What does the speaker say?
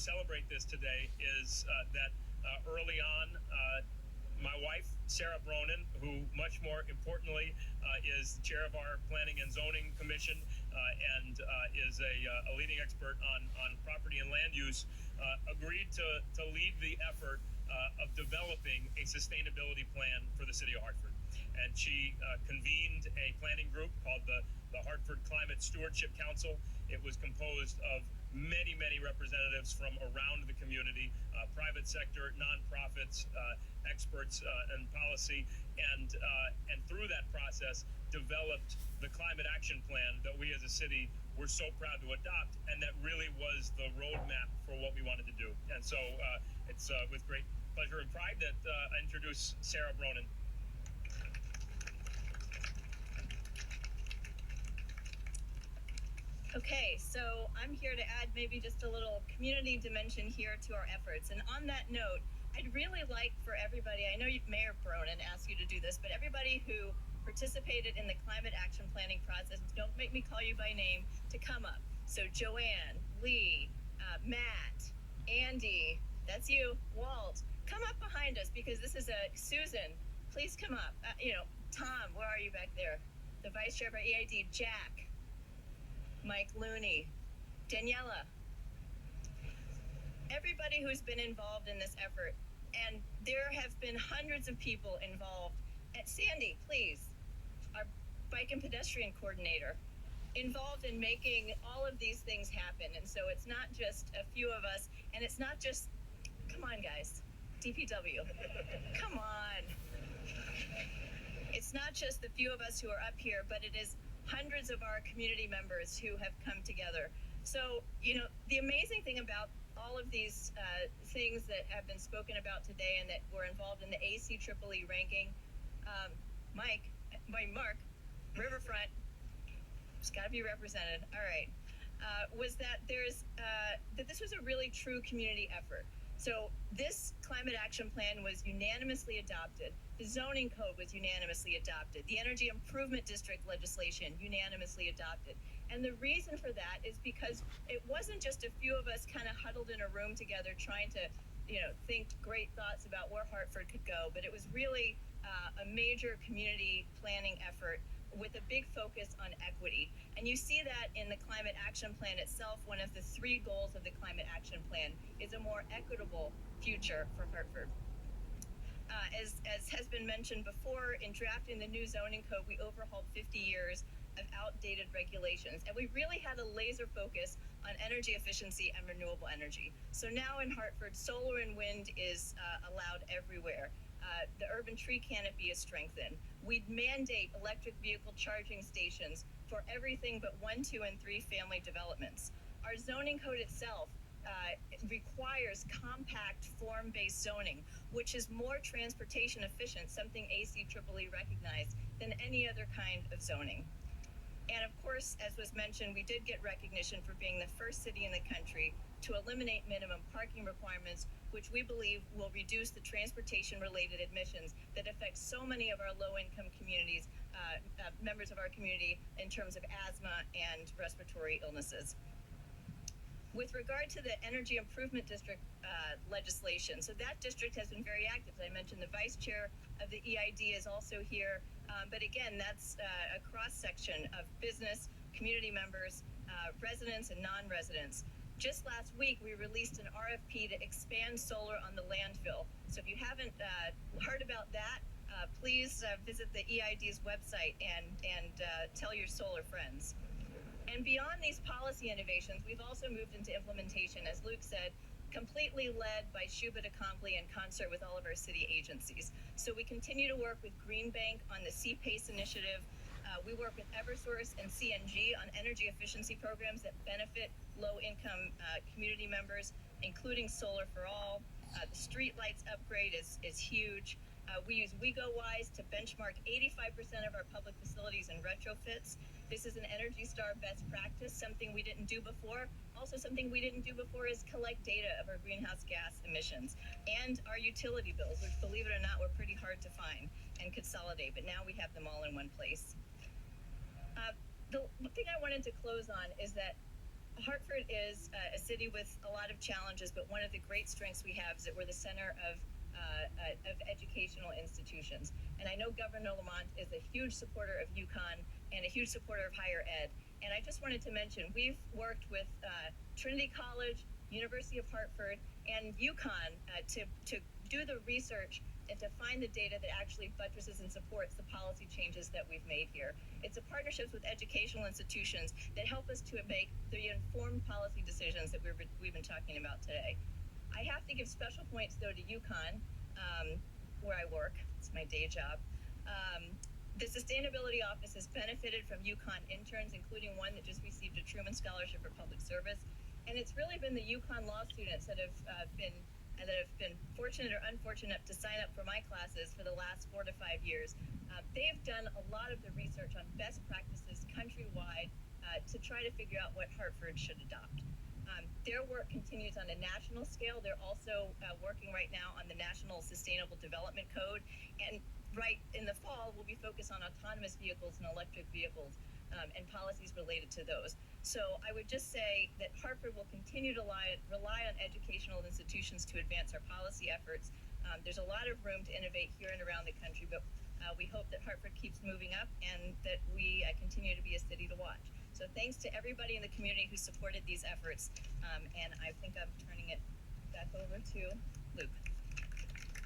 to celebrate this today is that early on, my wife, SARA BRONIN, who much more importantly is the chair of our Planning and Zoning Commission and is a leading expert on property and land use, agreed to lead the effort of developing a sustainability plan for the city of Hartford. And she convened a planning group called the Hartford Climate Stewardship Council. It was composed of many representatives from around the community, private sector, nonprofits, experts in policy, and through that process developed the climate action plan that we as a city were so proud to adopt, and that really was the roadmap for what we wanted to do. And so it's with great pleasure and pride that I introduce SARA BRONIN. Okay, so I'm here to add maybe just a little community dimension here to our efforts. And on that note, I'd really like for everybody, I know Mayor Bronin asked you to do this, but everybody who participated in the climate action planning process, don't make me call you by name, to come up. So Joanne, Lee, Matt, Andy, that's you, Walt, come up behind us because this is Susan, please come up. Tom, where are you back there? The Vice Chair of our EID, Jack, Mike Looney, Daniela, everybody who's been involved in this effort, and there have been hundreds of people involved. At Sandy, please, our bike and pedestrian coordinator, involved in making all of these things happen. And so it's not just a few of us, and it's not just, come on guys, DPW, come on. It's not just the few of us who are up here, but it is hundreds of our community members who have come together. So, the amazing thing about all of these things that have been spoken about today and that were involved in the ACEEE ranking, Mark, Riverfront, it's got to be represented. All right, was that that this was a really true community effort. So this climate action plan was unanimously adopted. The zoning code was unanimously adopted. The energy improvement district legislation unanimously adopted. And the reason for that is because it wasn't just a few of us kind of huddled in a room together trying to, think great thoughts about where Hartford could go, but it was really a major community planning effort with a big focus on equity. And you see that in the climate action plan itself. One of the 3 goals of the climate action plan is a more equitable future for Hartford. As has been mentioned before, in drafting the new zoning code, we overhauled 50 years of outdated regulations, and we really had a laser focus on energy efficiency and renewable energy. So now in Hartford, solar and wind is allowed everywhere. The urban tree canopy is strengthened. We'd mandate electric vehicle charging stations for everything but 1, 2, and 3 family developments. Our zoning code itself requires compact form-based zoning, which is more transportation efficient, something ACEEE recognized, than any other kind of zoning. And of course, as was mentioned, we did get recognition for being the first city in the country to eliminate minimum parking requirements, which we believe will reduce the transportation-related emissions that affect so many of our low-income communities, members of our community, in terms of asthma and respiratory illnesses. With regard to the Energy Improvement District legislation, so that district has been very active. As I mentioned, the vice chair of the EID is also here, but again, that's a cross-section of business, community members, residents, and non-residents. Just last week, we released an RFP to expand solar on the landfill. So if you haven't heard about that, please visit the EID's website and tell your solar friends. And beyond these policy innovations, we've also moved into implementation, as Luke said, completely led by Shubha Accompli in concert with all of our city agencies. So we continue to work with Green Bank on the CPACE initiative. We work with Eversource and CNG on energy efficiency programs that benefit low-income community members, including Solar for All. The streetlights upgrade is huge. We use WeGoWise to benchmark 85% of our public facilities and retrofits. This is an Energy Star best practice, something we didn't do before. Also, something we didn't do before is collect data of our greenhouse gas emissions and our utility bills, which, believe it or not, were pretty hard to find and consolidate, but now we have them all in one place. The thing I wanted to close on is that Hartford is a city with a lot of challenges, but one of the great strengths we have is that we're the center of educational institutions. And I know Governor Lamont is a huge supporter of UConn and a huge supporter of higher ed. And I just wanted to mention, we've worked with Trinity College, University of Hartford, and UConn to do the research and to find the data that actually buttresses and supports the policy changes that we've made here. It's a partnerships with educational institutions that help us to make the informed policy decisions that we've been talking about today. I have to give special points, though, to UConn, where I work. It's my day job. The Sustainability Office has benefited from UConn interns, including one that just received a Truman Scholarship for Public Service. And it's really been the UConn law students that have been fortunate or unfortunate to sign up for my classes for the last 4 to 5 years. They've done a lot of the research on best practices countrywide to try to figure out what Hartford should adopt. Their work continues on a national scale. They're also working right now on the National Sustainable Development Code. And right in the fall, we'll be focused on autonomous vehicles and electric vehicles and policies related to those. So I would just say that Hartford will continue to rely on educational institutions to advance our policy efforts. There's a lot of room to innovate here and around the country, but we hope that Hartford keeps moving up and that we continue to be a city to watch. So thanks to everybody in the community who supported these efforts. And I think I'm turning it back over to Luke.